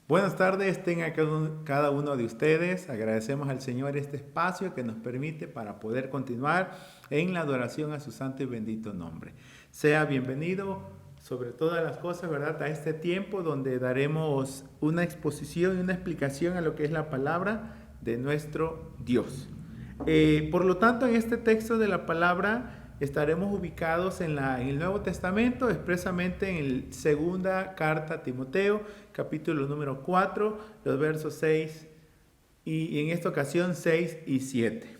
Buenas tardes, tenga cada uno de ustedes. Agradecemos al Señor este espacio que nos permite para poder continuar en la adoración a su santo y bendito nombre. Sea bienvenido sobre todas las cosas, ¿verdad? A este tiempo donde daremos una exposición y una explicación a lo que es la palabra de nuestro Dios. Por lo tanto, en este texto de la palabra estaremos ubicados en el Nuevo Testamento, expresamente en la segunda carta a Timoteo, capítulo número 4, los versos 6 y en esta ocasión 6 y 7.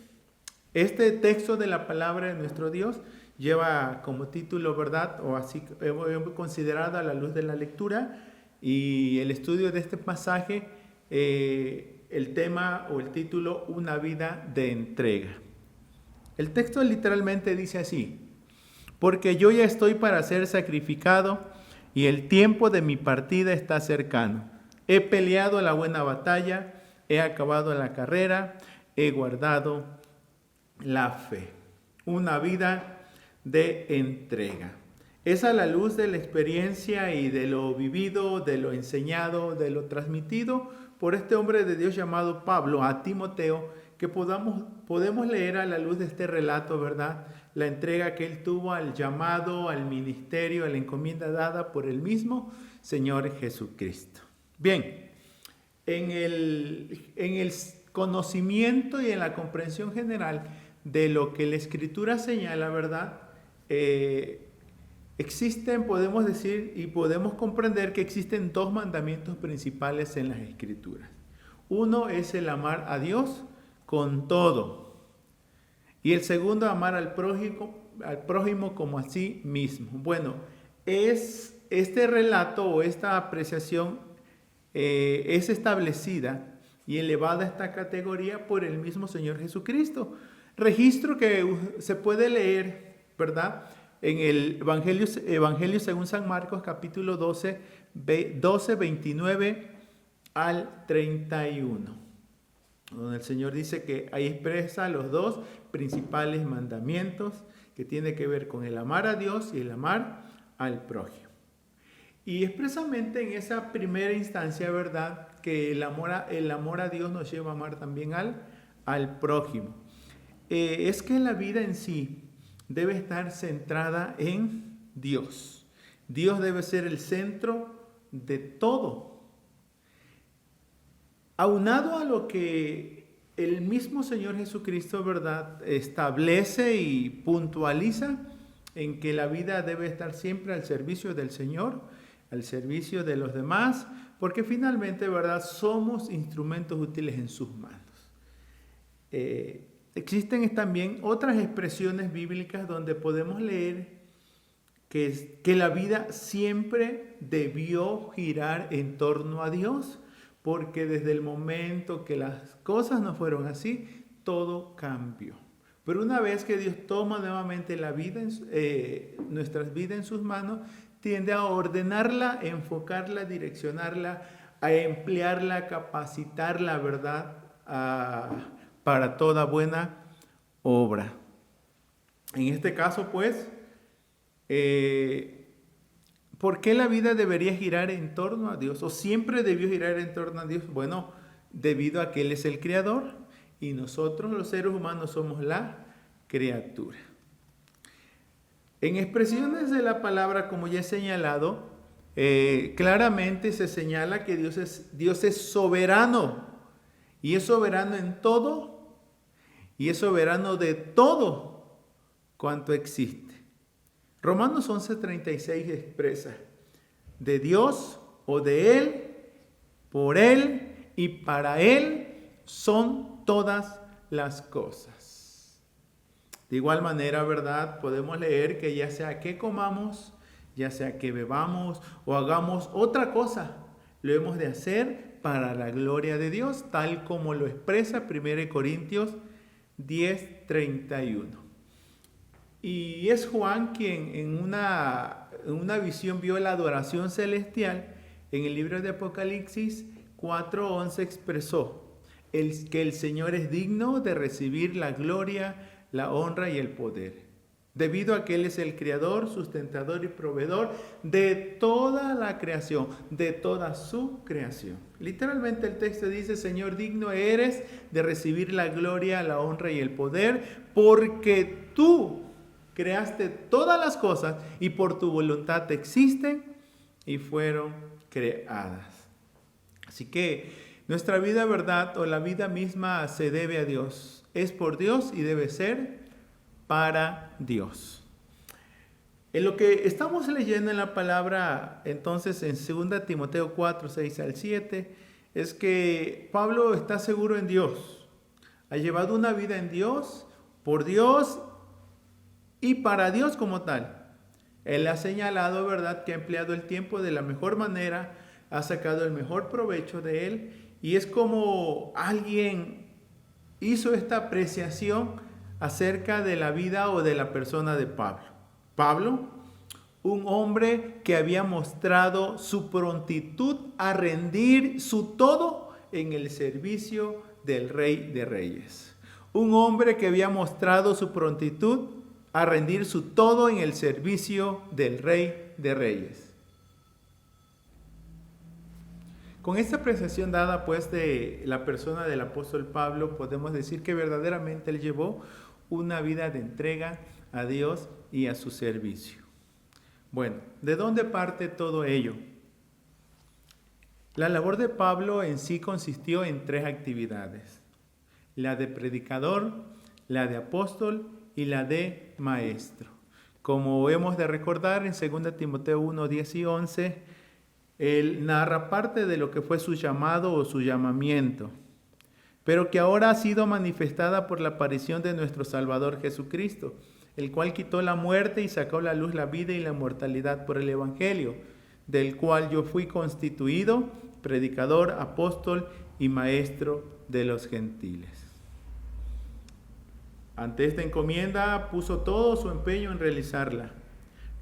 Este texto de la palabra de nuestro Dios lleva como título, ¿verdad? O así hemos considerado a la luz de la lectura y el estudio de este pasaje, el tema o el título, una vida de entrega. El texto literalmente dice así: porque yo ya estoy para ser sacrificado y el tiempo de mi partida está cercano. He peleado la buena batalla, he acabado la carrera, he guardado la fe. Una vida de entrega. Es a la luz de la experiencia y de lo vivido, de lo enseñado, de lo transmitido por este hombre de Dios llamado Pablo a Timoteo, que podemos leer a la luz de este relato, ¿verdad? La entrega que él tuvo al llamado, al ministerio, a la encomienda dada por el mismo Señor Jesucristo. Bien, en el conocimiento y en la comprensión general de lo que la Escritura señala, ¿verdad? Podemos decir y podemos comprender que existen dos mandamientos principales en las Escrituras. Uno es el amar a Dios con todo. Y el segundo, amar al prójimo como a sí mismo. Bueno, este relato o esta apreciación es establecida y elevada a esta categoría por el mismo Señor Jesucristo. Registro que se puede leer, ¿verdad? En el Evangelio según San Marcos, capítulo 12, 29 al 31. Donde el Señor dice que ahí expresa los dos principales mandamientos que tiene que ver con el amar a Dios y el amar al prójimo. Y expresamente en esa primera instancia, ¿verdad? Que el amor a Dios nos lleva a amar también al prójimo. Es que la vida en sí debe estar centrada en Dios. Dios debe ser el centro de todo. Aunado a lo que el mismo Señor Jesucristo, ¿verdad?, establece y puntualiza en que la vida debe estar siempre al servicio del Señor, al servicio de los demás, porque finalmente, ¿verdad?, somos instrumentos útiles en sus manos. Existen también otras expresiones bíblicas donde podemos leer que la vida siempre debió girar en torno a Dios, porque desde el momento que las cosas no fueron así, todo cambió. Pero una vez que Dios toma nuevamente nuestras vidas en sus manos, tiende a ordenarla, enfocarla, direccionarla, a emplearla, capacitarla, ¿verdad?, para toda buena obra. En este caso, pues, ¿por qué la vida debería girar en torno a Dios? ¿O siempre debió girar en torno a Dios? Bueno, debido a que Él es el creador y nosotros los seres humanos somos la criatura. En expresiones de la palabra, como ya he señalado, claramente se señala que Dios es soberano y es soberano en todo y es soberano de todo cuanto existe. Romanos 11:36 expresa: de Dios o de Él, por Él y para Él son todas las cosas. De igual manera, ¿verdad?, podemos leer que ya sea que comamos, ya sea que bebamos o hagamos otra cosa, lo hemos de hacer para la gloria de Dios, tal como lo expresa 1 Corintios 10:31. Y es Juan quien en una visión vio la adoración celestial. En el libro de Apocalipsis 4:11 expresó que el Señor es digno de recibir la gloria, la honra y el poder. debido a que Él es el creador, sustentador y proveedor de toda la creación, de toda su creación. Literalmente el texto dice: Señor, digno eres de recibir la gloria, la honra y el poder, porque tú creaste todas las cosas y por tu voluntad existen y fueron creadas. Así que nuestra vida, ¿verdad?, o la vida misma se debe a Dios. Es por Dios y debe ser para Dios. En lo que estamos leyendo en la palabra, entonces, en 2 Timoteo 4, 6 al 7, es que Pablo está seguro en Dios. Ha llevado una vida en Dios, por Dios y para Dios como tal. Él ha señalado, ¿verdad?, que ha empleado el tiempo de la mejor manera, ha sacado el mejor provecho de él, y es como alguien hizo esta apreciación acerca de la vida o de la persona de Pablo. Pablo, un hombre que había mostrado su prontitud a rendir su todo en el servicio del Rey de Reyes. Un hombre que había mostrado su prontitud a rendir su todo en el servicio del Rey de Reyes. Con esta apreciación dada pues de la persona del apóstol Pablo, podemos decir que verdaderamente él llevó una vida de entrega a Dios y a su servicio. Bueno, ¿de dónde parte todo ello? La labor de Pablo en sí consistió en 3 actividades: la de predicador, la de apóstol y la de maestro. Como hemos de recordar en 2 Timoteo 1, 10 y 11, él narra parte de lo que fue su llamado o su llamamiento, pero que ahora ha sido manifestada por la aparición de nuestro Salvador Jesucristo, el cual quitó la muerte y sacó a la luz la vida y la mortalidad por el Evangelio, del cual yo fui constituido predicador, apóstol y maestro de los gentiles. Ante esta encomienda puso todo su empeño en realizarla.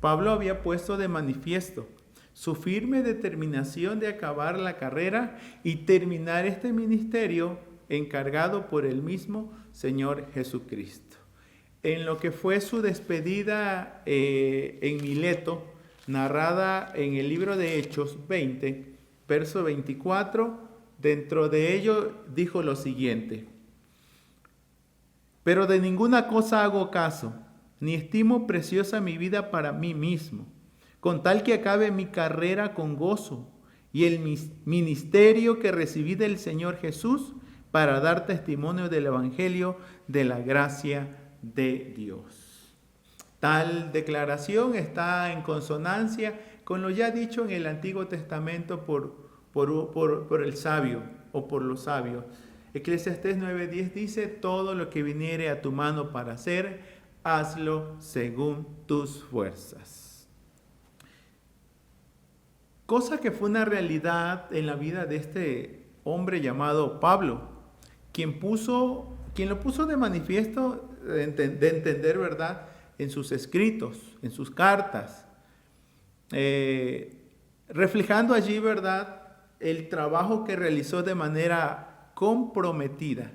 Pablo había puesto de manifiesto su firme determinación de acabar la carrera y terminar este ministerio encargado por el mismo Señor Jesucristo. En lo que fue su despedida en Mileto, narrada en el libro de Hechos 20, verso 24, dentro de ello dijo lo siguiente: pero de ninguna cosa hago caso, ni estimo preciosa mi vida para mí mismo, con tal que acabe mi carrera con gozo y el ministerio que recibí del Señor Jesús para dar testimonio del Evangelio de la gracia de Dios. Tal declaración está en consonancia con lo ya dicho en el Antiguo Testamento por el sabio o por los sabios. Eclesiastés 9:10 dice: todo lo que viniere a tu mano para hacer, hazlo según tus fuerzas. Cosa que fue una realidad en la vida de este hombre llamado Pablo, quien lo puso de manifiesto, de entender, ¿verdad?, en sus escritos, en sus cartas, reflejando allí, ¿verdad?, el trabajo que realizó de manera comprometida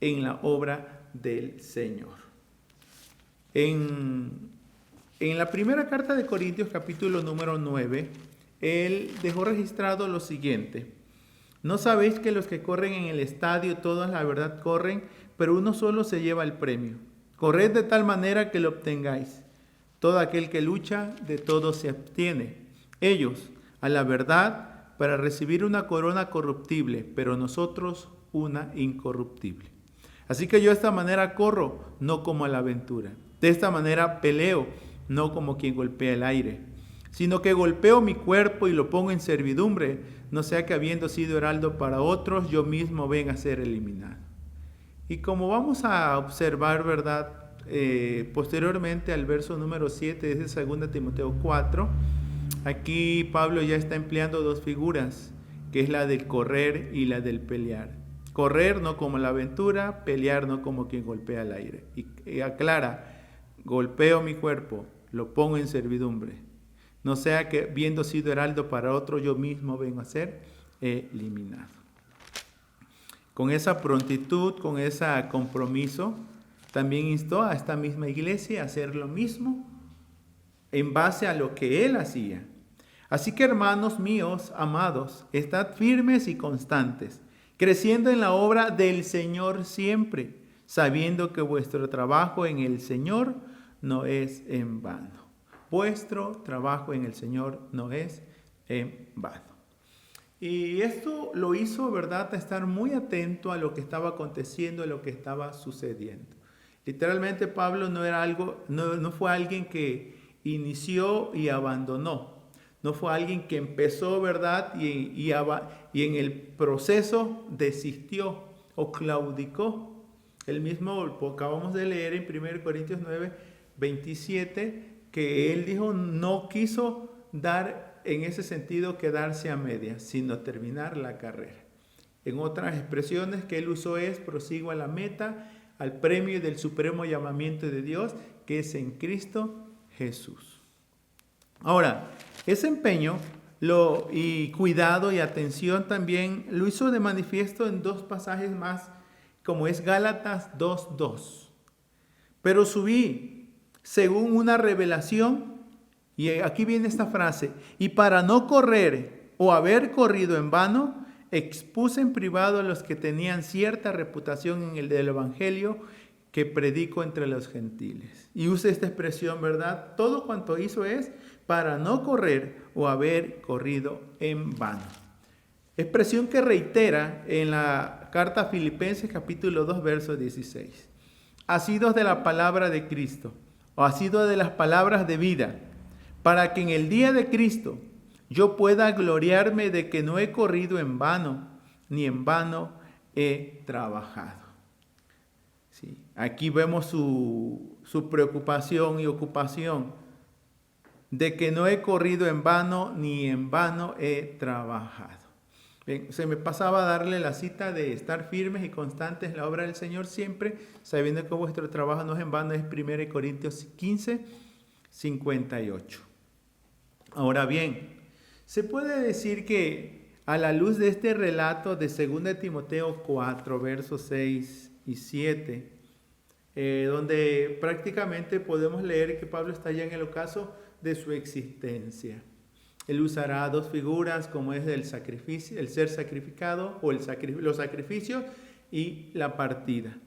en la obra del Señor. En la primera carta de Corintios, capítulo número 9, él dejó registrado lo siguiente: ¿no sabéis que los que corren en el estadio todos la verdad corren, pero uno solo se lleva el premio? Corred de tal manera que lo obtengáis. Todo aquel que lucha, de todo se abstiene. Ellos, a la verdad, para recibir una corona corruptible, pero nosotros una incorruptible. Así que yo de esta manera corro, no como a la aventura. De esta manera peleo, no como quien golpea el aire, sino que golpeo mi cuerpo y lo pongo en servidumbre, no sea que habiendo sido heraldo para otros, yo mismo venga a ser eliminado. Y como vamos a observar, ¿verdad?, posteriormente al verso número 7 de 2 Timoteo 4, aquí Pablo ya está empleando 2 figuras, que es la del correr y la del pelear. Correr no como la aventura, pelear no como quien golpea el aire. Y aclara: golpeo mi cuerpo, lo pongo en servidumbre, no sea que viendo sido heraldo para otro, yo mismo vengo a ser eliminado. Con esa prontitud, con ese compromiso, también instó a esta misma iglesia a hacer lo mismo en base a lo que él hacía. Así que, hermanos míos, amados, estad firmes y constantes, creciendo en la obra del Señor siempre, sabiendo que vuestro trabajo en el Señor no es en vano. Vuestro trabajo en el Señor no es en vano. Y esto lo hizo, ¿verdad?, a estar muy atento a lo que estaba aconteciendo, a lo que estaba sucediendo. Literalmente Pablo no fue alguien que inició y abandonó. No fue alguien que empezó, ¿verdad?, y en el proceso desistió o claudicó. El mismo acabamos de leer en 1 Corintios 9, 27, que él dijo, no quiso dar en ese sentido quedarse a medias, sino terminar la carrera. En otras expresiones que él usó es, prosigo a la meta, al premio del supremo llamamiento de Dios, que es en Cristo Jesús. Ahora, ese empeño y cuidado y atención también lo hizo de manifiesto en dos pasajes más, como es Gálatas 2:2. Pero subí según una revelación, y aquí viene esta frase, y para no correr o haber corrido en vano, expuse en privado a los que tenían cierta reputación en el del Evangelio que predico entre los gentiles. Y usa esta expresión, ¿verdad? Todo cuanto hizo es para no correr o haber corrido en vano. Expresión que reitera en la carta a Filipenses capítulo 2, verso 16. Asidos de la palabra de Cristo, o asidos de las palabras de vida, para que en el día de Cristo yo pueda gloriarme de que no he corrido en vano, ni en vano he trabajado. Sí, aquí vemos su preocupación y ocupación de que no he corrido en vano, ni en vano he trabajado. Bien, se me pasaba a darle la cita de estar firmes y constantes en la obra del Señor siempre, sabiendo que vuestro trabajo no es en vano, es 1 Corintios 15, 58. Ahora bien, se puede decir que a la luz de este relato de 2 Timoteo 4, versos 6 y 7, donde prácticamente podemos leer que Pablo está ya en el ocaso de su existencia. Él usará dos figuras como es el sacrificio, el ser sacrificado o los sacrificios y la partida.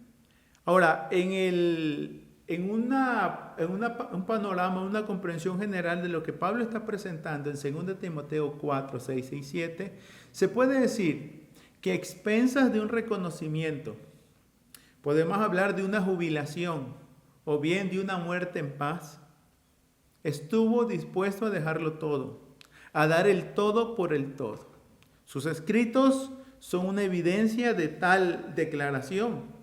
Ahora, en un panorama, una comprensión general de lo que Pablo está presentando en 2 Timoteo 4, 6 y 7, se puede decir que a expensas de un reconocimiento, podemos hablar de una jubilación o bien de una muerte en paz, estuvo dispuesto a dejarlo todo, a dar el todo por el todo. Sus escritos son una evidencia de tal declaración,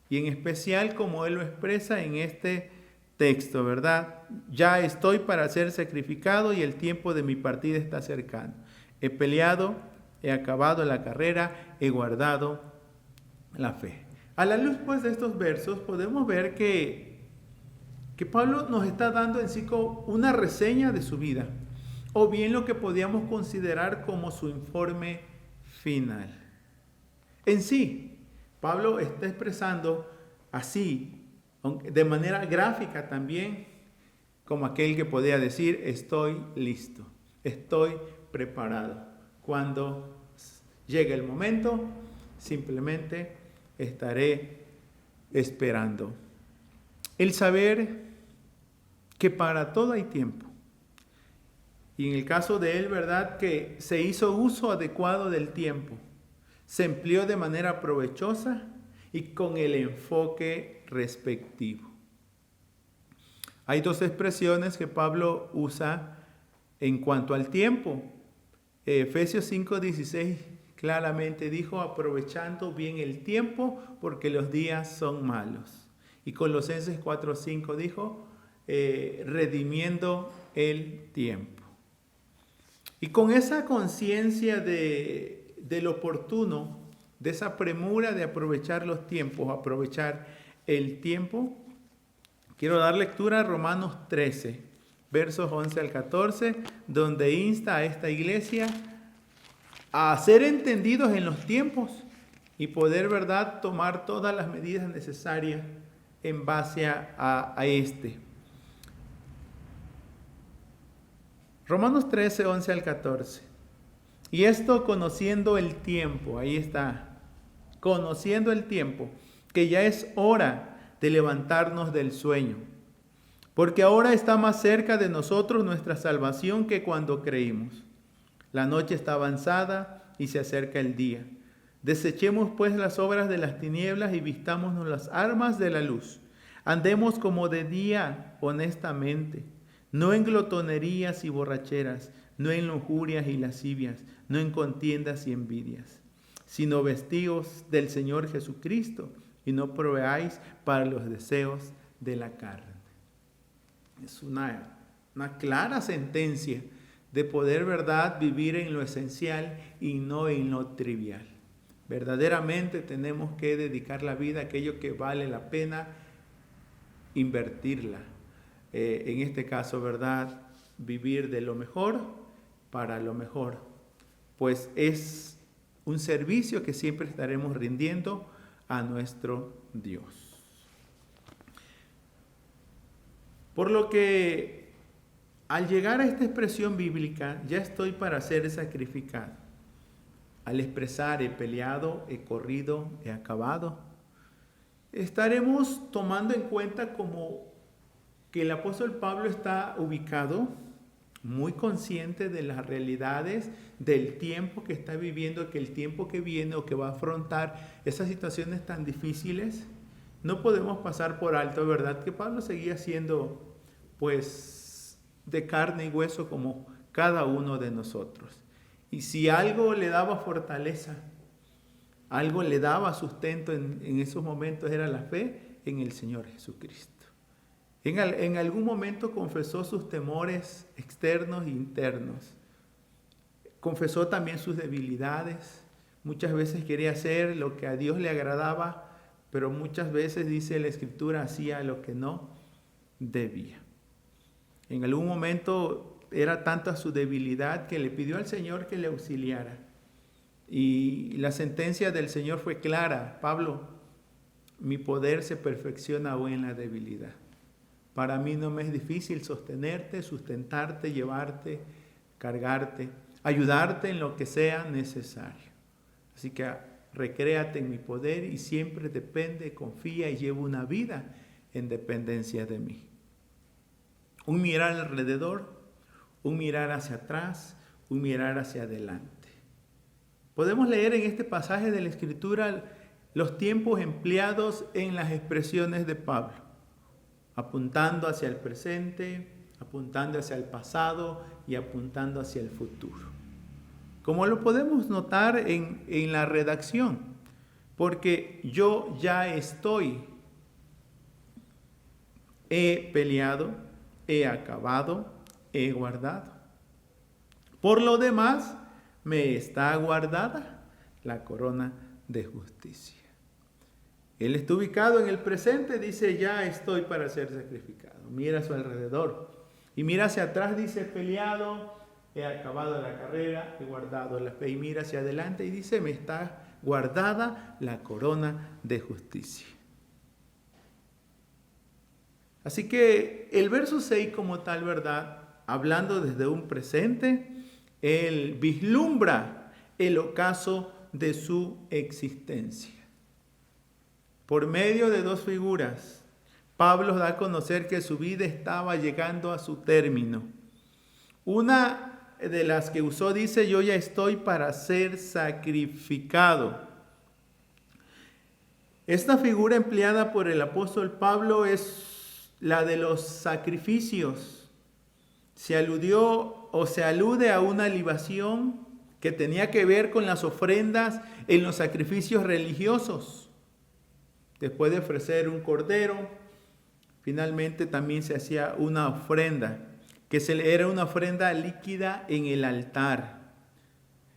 y en especial como él lo expresa en este texto, ¿verdad? Ya estoy para ser sacrificado y el tiempo de mi partida está cercano. He peleado, he acabado la carrera, he guardado la fe. A la luz pues de estos versos podemos ver que Pablo nos está dando en sí una reseña de su vida, o bien lo que podríamos considerar como su informe final. En sí, Pablo está expresando así, de manera gráfica también, como aquel que podía decir, estoy listo, estoy preparado. Cuando llegue el momento, simplemente estaré esperando. El saber que para todo hay tiempo. Y en el caso de él, ¿verdad?, que se hizo uso adecuado del tiempo. Se empleó de manera provechosa y con el enfoque respectivo. Hay dos expresiones que Pablo usa en cuanto al tiempo. Efesios 5:16 claramente dijo, aprovechando bien el tiempo porque los días son malos. Y Colosenses 4:5 dijo, redimiendo el tiempo. Y con esa conciencia del oportuno, de esa premura de aprovechar los tiempos, aprovechar el tiempo, quiero dar lectura a Romanos 13, versos 11 al 14, donde insta a esta iglesia a ser entendidos en los tiempos y poder, ¿verdad?, tomar todas las medidas necesarias en base a este. Romanos 13, 11 al 14. Y esto conociendo el tiempo, ahí está, conociendo el tiempo, que ya es hora de levantarnos del sueño, porque ahora está más cerca de nosotros nuestra salvación que cuando creímos. La noche está avanzada y se acerca el día. Desechemos pues las obras de las tinieblas y vistámonos las armas de la luz. Andemos como de día honestamente, no en glotonerías y borracheras, no en lujurias y lascivias, no en contiendas y envidias, sino vestíos del Señor Jesucristo y no proveáis para los deseos de la carne. Es una clara sentencia de poder, ¿verdad?, vivir en lo esencial y no en lo trivial. Verdaderamente tenemos que dedicar la vida a aquello que vale la pena invertirla. En este caso, ¿verdad?, vivir de lo mejor para lo mejor, pues es un servicio que siempre estaremos rindiendo a nuestro Dios. Por lo que al llegar a esta expresión bíblica, ya estoy para ser sacrificado. Al expresar he peleado, he corrido, he acabado, estaremos tomando en cuenta como que el apóstol Pablo está ubicado, muy consciente de las realidades del tiempo que está viviendo, que el tiempo que viene o que va a afrontar esas situaciones tan difíciles, no podemos pasar por alto, ¿verdad?, que Pablo seguía siendo, pues, de carne y hueso como cada uno de nosotros. Y si algo le daba fortaleza, algo le daba sustento en esos momentos, era la fe en el Señor Jesucristo. En algún momento confesó sus temores externos e internos. Confesó también sus debilidades. Muchas veces quería hacer lo que a Dios le agradaba, pero muchas veces, dice la Escritura, hacía lo que no debía. En algún momento era tanta su debilidad que le pidió al Señor que le auxiliara. Y la sentencia del Señor fue clara: Pablo, mi poder se perfecciona aún en la debilidad. Para mí no me es difícil sostenerte, sustentarte, llevarte, cargarte, ayudarte en lo que sea necesario. Así que recréate en mi poder y siempre depende, confía y lleva una vida en dependencia de mí. Un mirar alrededor, un mirar hacia atrás, un mirar hacia adelante. Podemos leer en este pasaje de la Escritura los tiempos empleados en las expresiones de Pablo, apuntando hacia el presente, apuntando hacia el pasado y apuntando hacia el futuro. Como lo podemos notar en la redacción, porque yo ya estoy, he peleado, he acabado, he guardado. Por lo demás, me está guardada la corona de justicia. Él está ubicado en el presente, dice, ya estoy para ser sacrificado. Mira a su alrededor y mira hacia atrás, dice, he peleado, he acabado la carrera, he guardado la fe. Y mira hacia adelante y dice, me está guardada la corona de justicia. Así que el verso 6 como tal, ¿verdad?, hablando desde un presente, él vislumbra el ocaso de su existencia. Por medio de dos figuras, Pablo da a conocer que su vida estaba llegando a su término. Una de las que usó dice, yo ya estoy para ser sacrificado. Esta figura empleada por el apóstol Pablo es la de los sacrificios. Se alude a una libación que tenía que ver con las ofrendas en los sacrificios religiosos. Después de ofrecer un cordero, finalmente también se hacía una ofrenda, era una ofrenda líquida en el altar.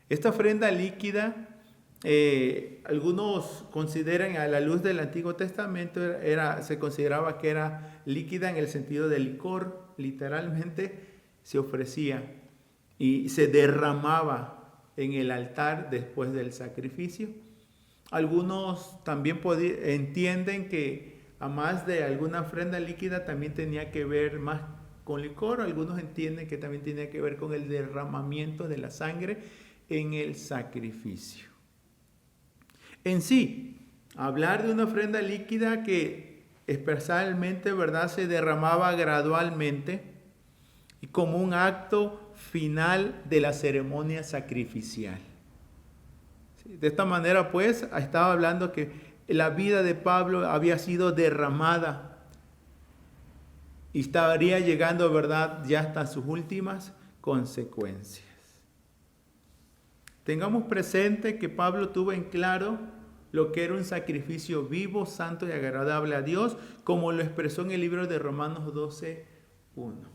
Esta ofrenda líquida, algunos consideran a la luz del Antiguo Testamento, se consideraba que era líquida en el sentido de licor, literalmente se ofrecía y se derramaba en el altar después del sacrificio. Algunos también entienden que a más de alguna ofrenda líquida, también tenía que ver más con licor. Algunos entienden que también tenía que ver con el derramamiento de la sangre en el sacrificio. En sí, hablar de una ofrenda líquida que especialmente, ¿verdad?, se derramaba gradualmente y como un acto final de la ceremonia sacrificial. De esta manera, pues, estaba hablando que la vida de Pablo había sido derramada y estaría llegando, ¿verdad?, ya hasta sus últimas consecuencias. Tengamos presente que Pablo tuvo en claro lo que era un sacrificio vivo, santo y agradable a Dios, como lo expresó en el libro de Romanos 12:1.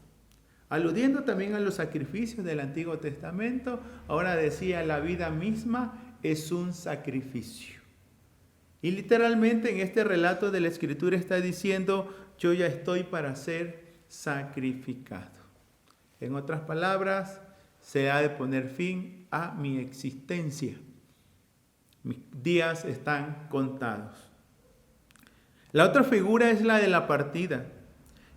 Aludiendo también a los sacrificios del Antiguo Testamento, ahora decía, la vida misma es un sacrificio. Y literalmente en este relato de la Escritura está diciendo, yo ya estoy para ser sacrificado. En otras palabras, se ha de poner fin a mi existencia. Mis días están contados. La otra figura es la de la partida.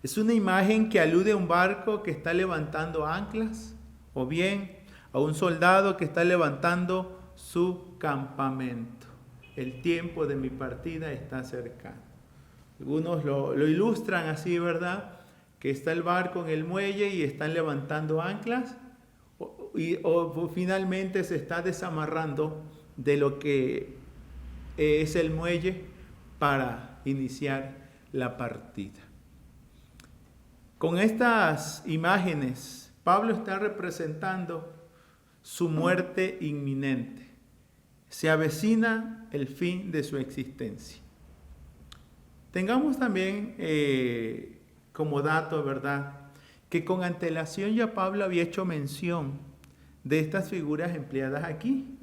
Es una imagen que alude a un barco que está levantando anclas, o bien a un soldado que está levantando su campamento. El tiempo de mi partida está cercano. Algunos lo ilustran así, ¿verdad? Que está el barco en el muelle y están levantando anclas, o finalmente se está desamarrando de lo que es el muelle para iniciar la partida. Con estas imágenes, Pablo está representando su muerte inminente. Se avecina el fin de su existencia. Tengamos también como dato, ¿verdad?, que con antelación ya Pablo había hecho mención de estas figuras empleadas aquí,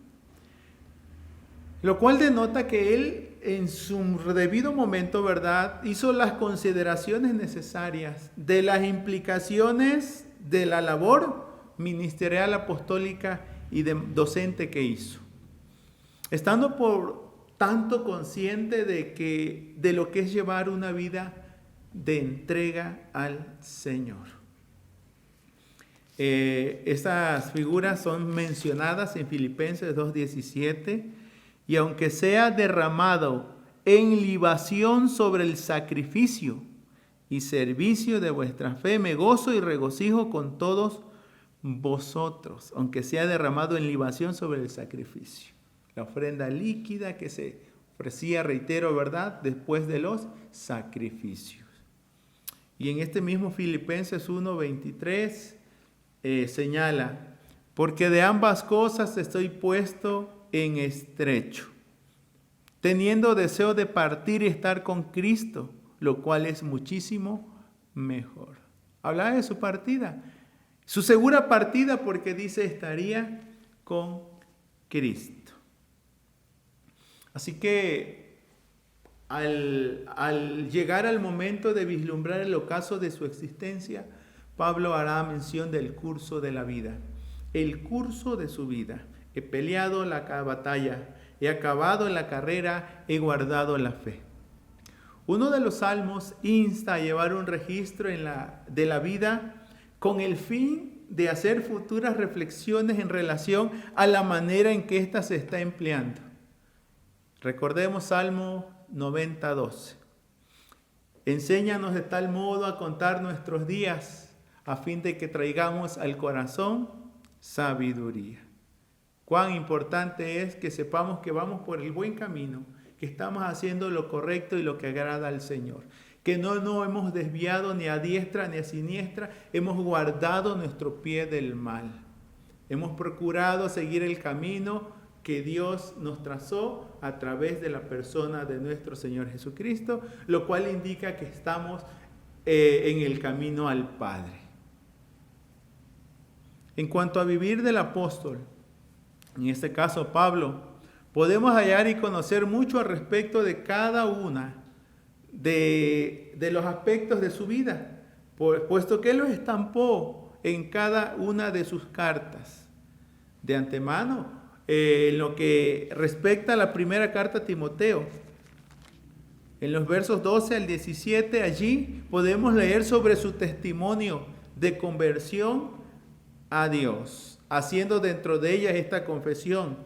lo cual denota que él en su debido momento, ¿verdad?, hizo las consideraciones necesarias de las implicaciones de la labor ministerial, apostólica y docente que hizo. Estando por tanto consciente de lo que es llevar una vida de entrega al Señor. Estas figuras son mencionadas en Filipenses 2:17, y aunque sea derramado en libación sobre el sacrificio y servicio de vuestra fe, me gozo y regocijo con todos vosotros, aunque sea derramado en libación sobre el sacrificio. La ofrenda líquida que se ofrecía, reitero, ¿verdad?, después de los sacrificios. Y en este mismo Filipenses 1:23 señala, porque de ambas cosas estoy puesto en estrecho, teniendo deseo de partir y estar con Cristo, lo cual es muchísimo mejor. Hablaba de su partida, su segura partida, porque dice estaría con Cristo. Así que al llegar al momento de vislumbrar el ocaso de su existencia, Pablo hará mención del curso de la vida, el curso de su vida. He peleado la batalla, he acabado la carrera, he guardado la fe. Uno de los salmos insta a llevar un registro de la vida con el fin de hacer futuras reflexiones en relación a la manera en que ésta se está empleando. Recordemos Salmo 90:12. Enséñanos de tal modo a contar nuestros días, a fin de que traigamos al corazón sabiduría. Cuán importante es que sepamos que vamos por el buen camino, que estamos haciendo lo correcto y lo que agrada al Señor, que no hemos desviado ni a diestra ni a siniestra, hemos guardado nuestro pie del mal. Hemos procurado seguir el camino que Dios nos trazó a través de la persona de nuestro Señor Jesucristo, lo cual indica que estamos en el camino al Padre. En cuanto a vivir del apóstol, en este caso Pablo, podemos hallar y conocer mucho al respecto de cada una de los aspectos de su vida, puesto que él los estampó en cada una de sus cartas. De antemano, en lo que respecta a la primera carta a Timoteo, En los versos 12 al 17, allí podemos leer sobre su testimonio de conversión a Dios, haciendo dentro de ellas esta confesión.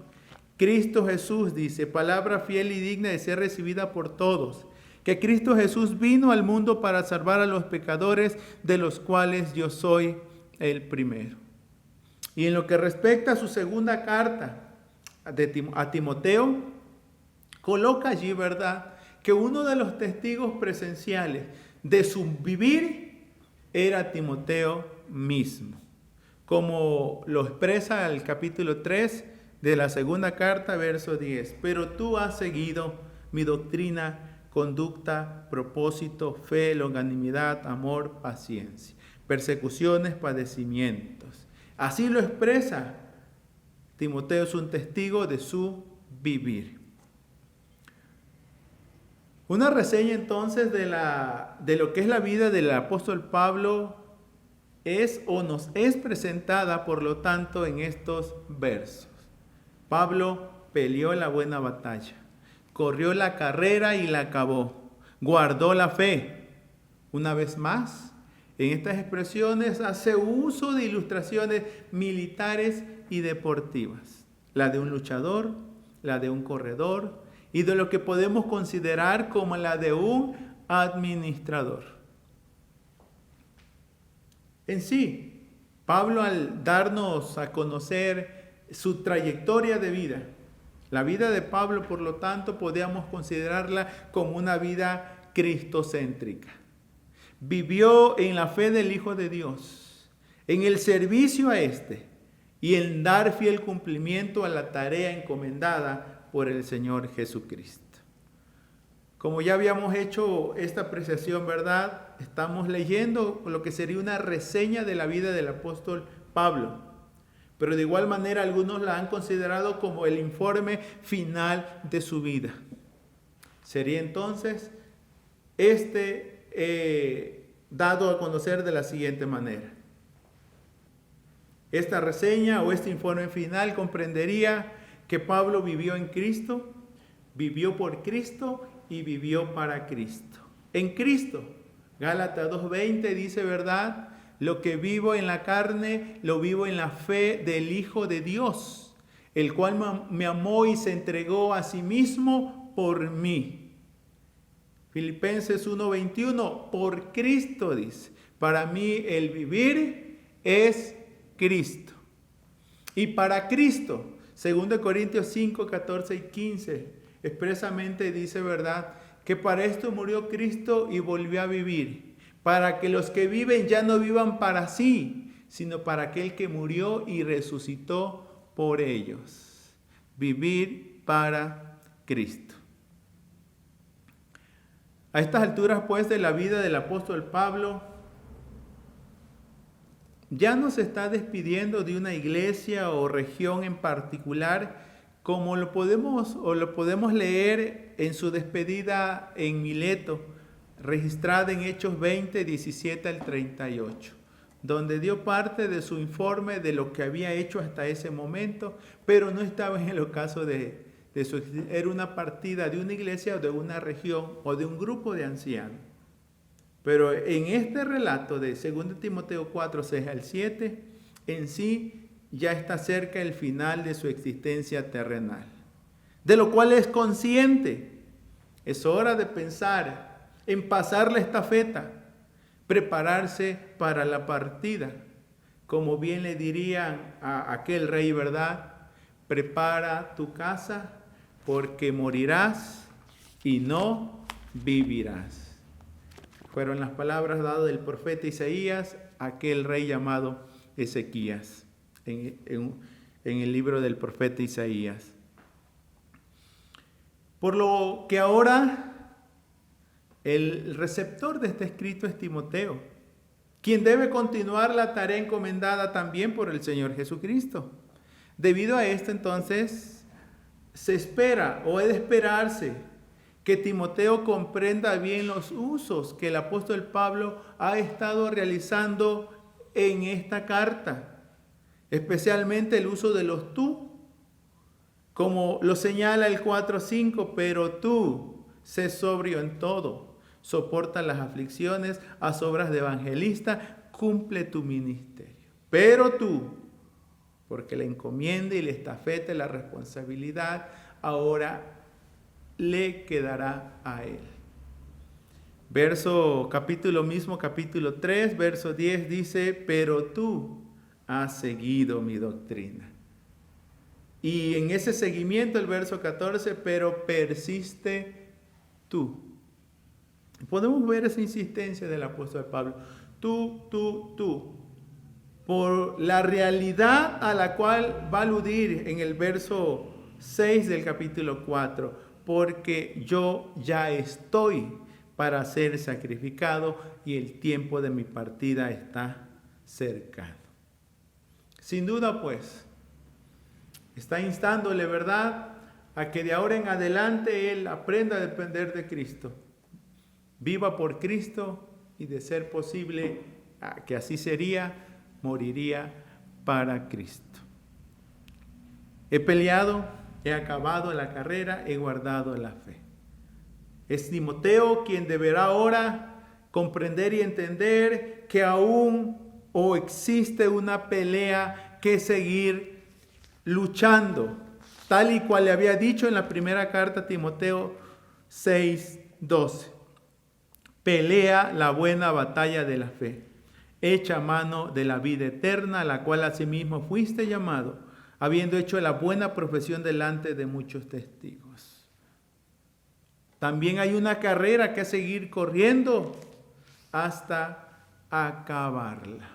Cristo Jesús, dice, palabra fiel y digna de ser recibida por todos, que Cristo Jesús vino al mundo para salvar a los pecadores, de los cuales yo soy el primero. Y en lo que respecta a su segunda carta a Timoteo, coloca allí, ¿verdad?, que uno de los testigos presenciales de su vivir era Timoteo mismo, como lo expresa el capítulo 3 de la segunda carta, verso 10. Pero tú has seguido mi doctrina, conducta, propósito, fe, longanimidad, amor, paciencia, persecuciones, padecimientos. Así lo expresa Timoteo, es un testigo de su vivir. Una reseña entonces de lo que es la vida del apóstol Pablo nos es presentada, por lo tanto, en estos versos. Pablo peleó la buena batalla, corrió la carrera y la acabó, guardó la fe. Una vez más, en estas expresiones hace uso de ilustraciones militares y deportivas, la de un luchador, la de un corredor, y de lo que podemos considerar como la de un administrador. En sí, Pablo, al darnos a conocer su trayectoria de vida, la vida de Pablo, por lo tanto, podríamos considerarla como una vida cristocéntrica. Vivió en la fe del Hijo de Dios, en el servicio a éste y en dar fiel cumplimiento a la tarea encomendada por el Señor Jesucristo. Como ya habíamos hecho esta apreciación, ¿verdad?, estamos leyendo lo que sería una reseña de la vida del apóstol Pablo. Pero de igual manera algunos la han considerado como el informe final de su vida. Sería entonces dado a conocer de la siguiente manera. Esta reseña o este informe final comprendería que Pablo vivió en Cristo, vivió por Cristo y vivió para Cristo. En Cristo, Gálatas 2:20 dice, ¿verdad?, lo que vivo en la carne, lo vivo en la fe del Hijo de Dios, el cual me amó y se entregó a sí mismo por mí. Filipenses 1:21, por Cristo, dice, para mí el vivir es Cristo. Y para Cristo, 2 Corintios 5, 14 y 15, expresamente dice, ¿verdad?, que para esto murió Cristo y volvió a vivir, para que los que viven ya no vivan para sí, sino para aquel que murió y resucitó por ellos. Vivir para Cristo. A estas alturas, pues, de la vida del apóstol Pablo, ya no se está despidiendo de una iglesia o región en particular, como lo podemos leer en su despedida en Mileto, registrada en Hechos 20, 17 al 38, donde dio parte de su informe de lo que había hecho hasta ese momento, pero no estaba en el ocaso era una partida de una iglesia o de una región o de un grupo de ancianos. Pero en este relato de 2 Timoteo 4, 6 al 7, en sí ya está cerca el final de su existencia terrenal, de lo cual es consciente. Es hora de pensar en pasar la estafeta, prepararse para la partida. Como bien le dirían a aquel rey, ¿verdad? Prepara tu casa porque morirás y no vivirás. Fueron las palabras dadas del profeta Isaías a aquel rey llamado Ezequías, en el libro del profeta Isaías. Por lo que ahora el receptor de este escrito es Timoteo, quien debe continuar la tarea encomendada también por el Señor Jesucristo. Debido a esto, entonces, se espera o es de esperarse que Timoteo comprenda bien los usos que el apóstol Pablo ha estado realizando en esta carta, especialmente el uso de los tú, como lo señala el 4:5, pero tú, sé sobrio en todo, soporta las aflicciones, haz obras de evangelista, cumple tu ministerio. Pero tú, porque la encomienda y la estafeta y la responsabilidad ahora le quedará a él. Capítulo 3, verso 10 dice, pero tú has seguido mi doctrina. Y en ese seguimiento, el verso 14, pero persiste tú. Podemos ver esa insistencia del apóstol Pablo. Tú. Por la realidad a la cual va a aludir en el verso 6 del capítulo 4. Porque yo ya estoy para ser sacrificado y el tiempo de mi partida está cercano. Sin duda, pues, está instándole, ¿verdad?, a que de ahora en adelante él aprenda a depender de Cristo. Viva por Cristo y, de ser posible, que así sería, moriría para Cristo. He peleado, he acabado la carrera, he guardado la fe. Es Timoteo quien deberá ahora comprender y entender que aún existe una pelea que seguir luchando, tal y cual le había dicho en la primera carta a Timoteo 6:12. Pelea la buena batalla de la fe, echa mano de la vida eterna, a la cual asimismo fuiste llamado, habiendo hecho la buena profesión delante de muchos testigos. También hay una carrera que seguir corriendo hasta acabarla.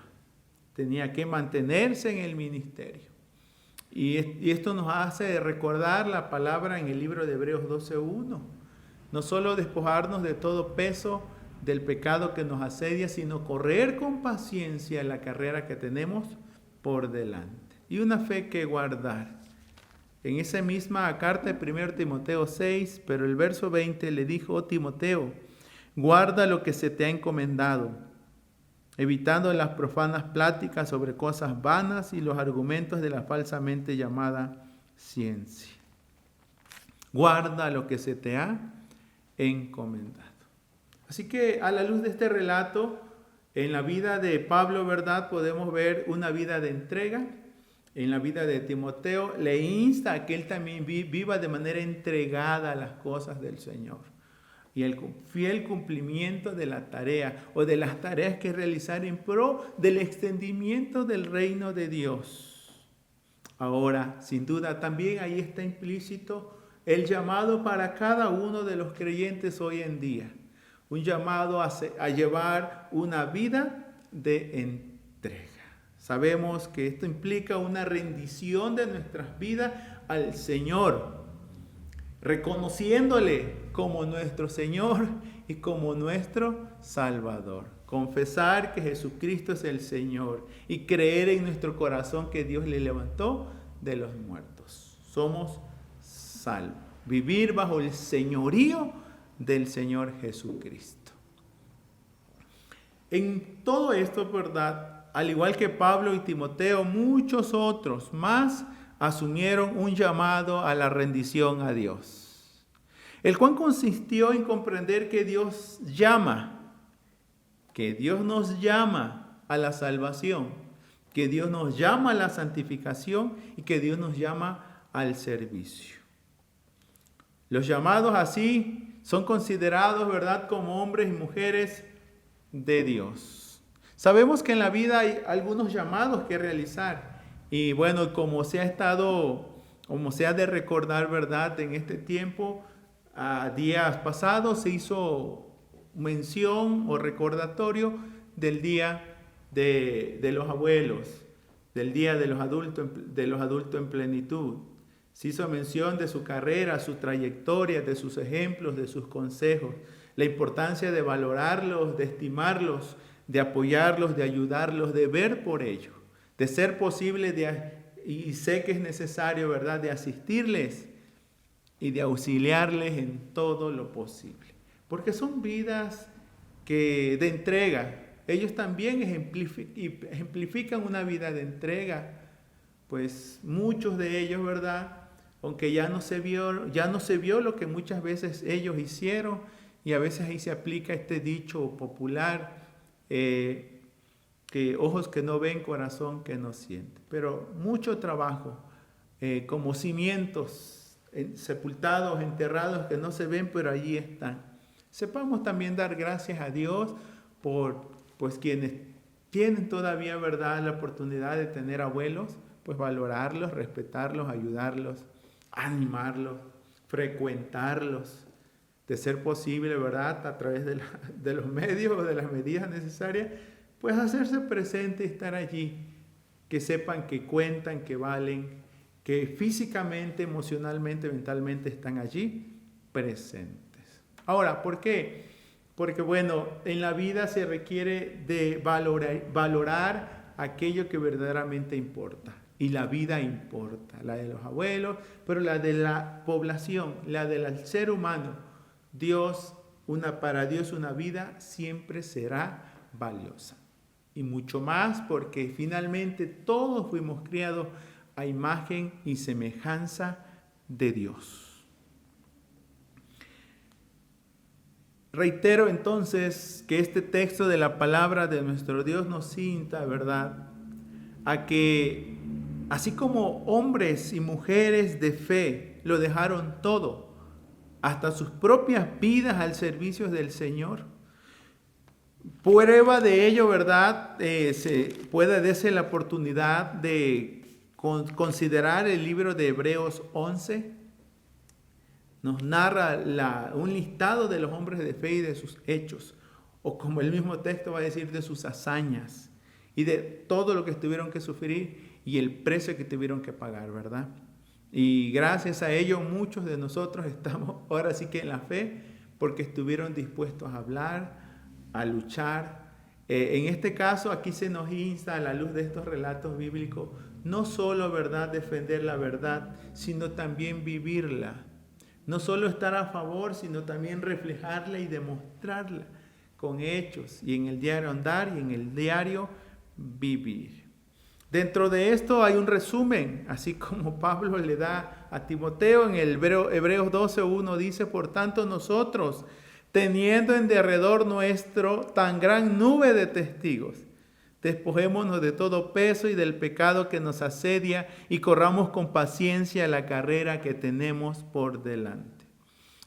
Tenía que mantenerse en el ministerio. Y esto nos hace recordar la palabra en el libro de Hebreos 12:1. No solo despojarnos de todo peso del pecado que nos asedia, sino correr con paciencia la carrera que tenemos por delante. Y una fe que guardar. En esa misma carta de 1 Timoteo 6, pero el verso 20 le dijo, oh Timoteo, guarda lo que se te ha encomendado, evitando las profanas pláticas sobre cosas vanas y los argumentos de la falsamente llamada ciencia. Guarda lo que se te ha encomendado. Así que a la luz de este relato, en la vida de Pablo, ¿verdad?, podemos ver una vida de entrega. En la vida de Timoteo le insta a que él también viva de manera entregada a las cosas del Señor. Y el fiel cumplimiento de la tarea o de las tareas que realizar en pro del extendimiento del reino de Dios. Ahora, sin duda, también ahí está implícito el llamado para cada uno de los creyentes hoy en día. Un llamado a llevar una vida de entrega. Sabemos que esto implica una rendición de nuestras vidas al Señor, reconociéndole como nuestro Señor y como nuestro Salvador. Confesar que Jesucristo es el Señor y creer en nuestro corazón que Dios le levantó de los muertos. Somos salvos. Vivir bajo el señorío del Señor Jesucristo. En todo esto, ¿verdad?, al igual que Pablo y Timoteo, muchos otros más asumieron un llamado a la rendición a Dios, el cual consistió en comprender que Dios nos llama a la salvación, que Dios nos llama a la santificación y que Dios nos llama al servicio. Los llamados así son considerados, ¿verdad?, como hombres y mujeres de Dios. Sabemos que en la vida hay algunos llamados que realizar. Y bueno, como se ha de recordar, ¿verdad?, en este tiempo, a días pasados se hizo mención o recordatorio del Día de los Abuelos, del Día de los adultos en plenitud. Se hizo mención de su carrera, su trayectoria, de sus ejemplos, de sus consejos, la importancia de valorarlos, de estimarlos, de apoyarlos, de ayudarlos, de ver por ellos, de ser posible, y sé que es necesario, ¿verdad?, de asistirles y de auxiliarles en todo lo posible. Porque son vidas de entrega. Ellos también ejemplifican una vida de entrega, pues muchos de ellos, ¿verdad?, aunque ya no se vio lo que muchas veces ellos hicieron, y a veces ahí se aplica este dicho popular, que ojos que no ven, corazón que no siente. Pero mucho trabajo, como cimientos sepultados, enterrados, que no se ven, pero allí están. Sepamos también dar gracias a Dios por pues quienes tienen todavía, ¿verdad?, la oportunidad de tener abuelos, pues valorarlos, respetarlos, ayudarlos, animarlos, frecuentarlos, de ser posible, ¿verdad?, a través de los medios o de las medidas necesarias, pues hacerse presente y estar allí, que sepan que cuentan, que valen, que físicamente, emocionalmente, mentalmente están allí presentes. Ahora, ¿por qué? Porque bueno, en la vida se requiere de valorar aquello que verdaderamente importa. Y la vida importa, la de los abuelos, pero la de la población, la del ser humano. Para Dios una vida siempre será valiosa. Y mucho más porque finalmente todos fuimos criados a imagen y semejanza de Dios. Reitero entonces que este texto de la palabra de nuestro Dios nos insta, ¿verdad?, a que así como hombres y mujeres de fe lo dejaron todo, hasta sus propias vidas al servicio del Señor. Prueba de ello, ¿verdad? Se puede darse la oportunidad de considerar el libro de Hebreos 11. Nos narra un listado de los hombres de fe y de sus hechos, o como el mismo texto va a decir, de sus hazañas y de todo lo que tuvieron que sufrir y el precio que tuvieron que pagar, ¿verdad? Y gracias a ello muchos de nosotros estamos ahora sí que en la fe, porque estuvieron dispuestos a hablar, a luchar. En este caso aquí se nos insta, a la luz de estos relatos bíblicos, no solo, ¿verdad?, defender la verdad, sino también vivirla. No solo estar a favor, sino también reflejarla y demostrarla con hechos, y en el diario andar y en el diario vivir. Dentro de esto hay un resumen, así como Pablo le da a Timoteo en el Hebreos 12:1, dice: por tanto nosotros, teniendo en derredor nuestro tan gran nube de testigos, despojémonos de todo peso y del pecado que nos asedia y corramos con paciencia la carrera que tenemos por delante.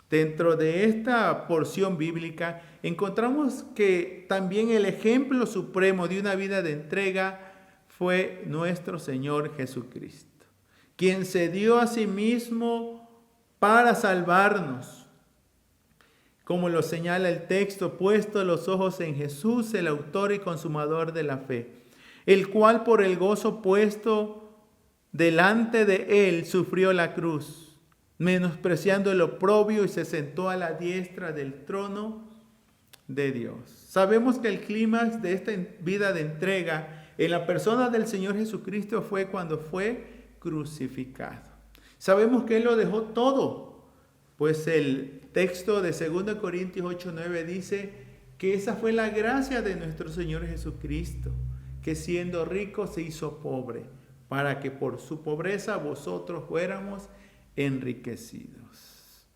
Dentro de esta porción bíblica encontramos que también el ejemplo supremo de una vida de entrega fue nuestro Señor Jesucristo, quien se dio a sí mismo para salvarnos. Como lo señala el texto, puesto los ojos en Jesús, el autor y consumador de la fe, el cual por el gozo puesto delante de él sufrió la cruz, menospreciando el oprobio, y se sentó a la diestra del trono de Dios. Sabemos que el clímax de esta vida de entrega en la persona del Señor Jesucristo fue cuando fue crucificado. Sabemos que Él lo dejó todo, pues el texto de 2 Corintios 8:9 dice que esa fue la gracia de nuestro Señor Jesucristo, que siendo rico se hizo pobre, para que por su pobreza vosotros fuéramos enriquecidos.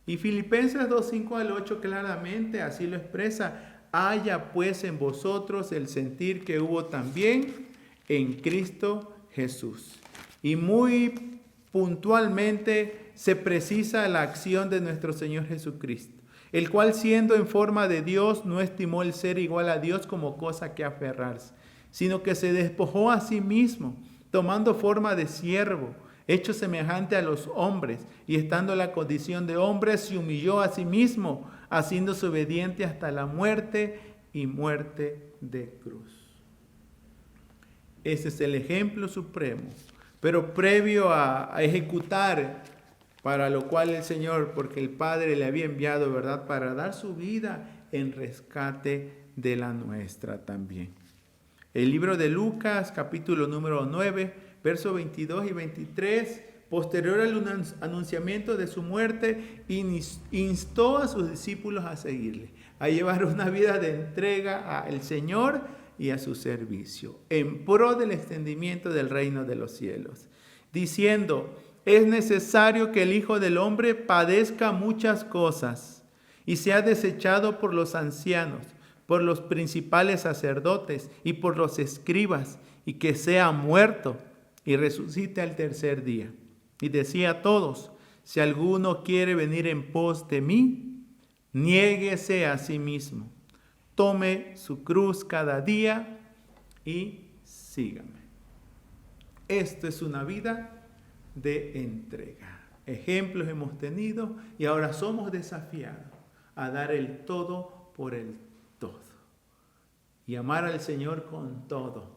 Y Filipenses 2:5-8 claramente así lo expresa: haya pues en vosotros el sentir que hubo también en Cristo Jesús. Y muy puntualmente se precisa la acción de nuestro Señor Jesucristo, el cual siendo en forma de Dios no estimó el ser igual a Dios como cosa que aferrarse, sino que se despojó a sí mismo, tomando forma de siervo, hecho semejante a los hombres, y estando en la condición de hombre, se humilló a sí mismo, haciéndose obediente hasta la muerte y muerte de cruz. Ese es el ejemplo supremo, pero previo a ejecutar, para lo cual el Señor, porque el Padre le había enviado, ¿verdad?, para dar su vida en rescate de la nuestra también. El libro de Lucas, capítulo número 9, versos 22 y 23, posterior al anunciamiento de su muerte, instó a sus discípulos a seguirle, a llevar una vida de entrega al Señor y a su servicio, en pro del extendimiento del reino de los cielos, diciendo: es necesario que el Hijo del Hombre padezca muchas cosas y sea desechado por los ancianos, por los principales sacerdotes y por los escribas, y que sea muerto y resucite al tercer día. Y decía a todos: si alguno quiere venir en pos de mí, niéguese a sí mismo, tome su cruz cada día y sígame. Esto es una vida de entrega. Ejemplos hemos tenido y ahora somos desafiados a dar el todo por el todo. Y amar al Señor con todo.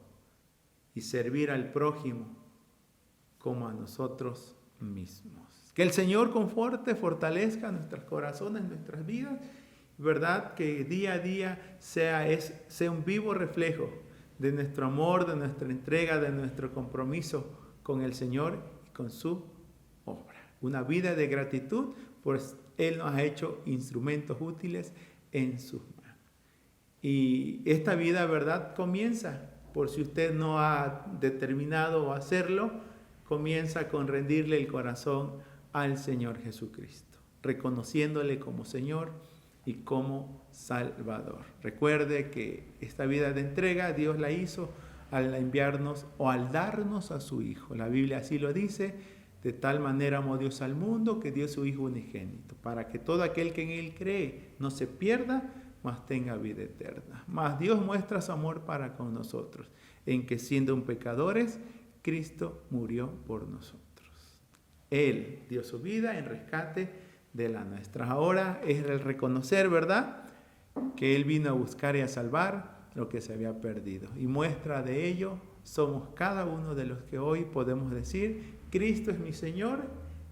Y servir al prójimo como a nosotros mismos. Que el Señor conforte, fortalezca nuestros corazones, nuestras vidas. ¿Verdad? Que día a día sea un vivo reflejo de nuestro amor, de nuestra entrega, de nuestro compromiso con el Señor y con su obra. Una vida de gratitud, pues Él nos ha hecho instrumentos útiles en sus manos. Y esta vida, ¿verdad?, comienza, por si usted no ha determinado hacerlo, comienza con rendirle el corazón al Señor Jesucristo, reconociéndole como Señor y como Salvador. Recuerde que esta vida de entrega Dios la hizo al enviarnos o al darnos a su Hijo. La Biblia así lo dice: de tal manera amó Dios al mundo que dio su Hijo unigénito, para que todo aquel que en Él cree no se pierda, mas tenga vida eterna. Mas Dios muestra su amor para con nosotros, en que siendo un pecadores, Cristo murió por nosotros. Él dio su vida en rescate de la nuestra. Ahora es el reconocer, ¿verdad?, que Él vino a buscar y a salvar lo que se había perdido. Y muestra de ello somos cada uno de los que hoy podemos decir: Cristo es mi Señor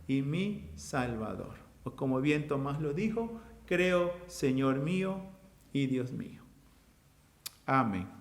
y mi Salvador. O como bien Tomás lo dijo: creo, Señor mío y Dios mío. Amén.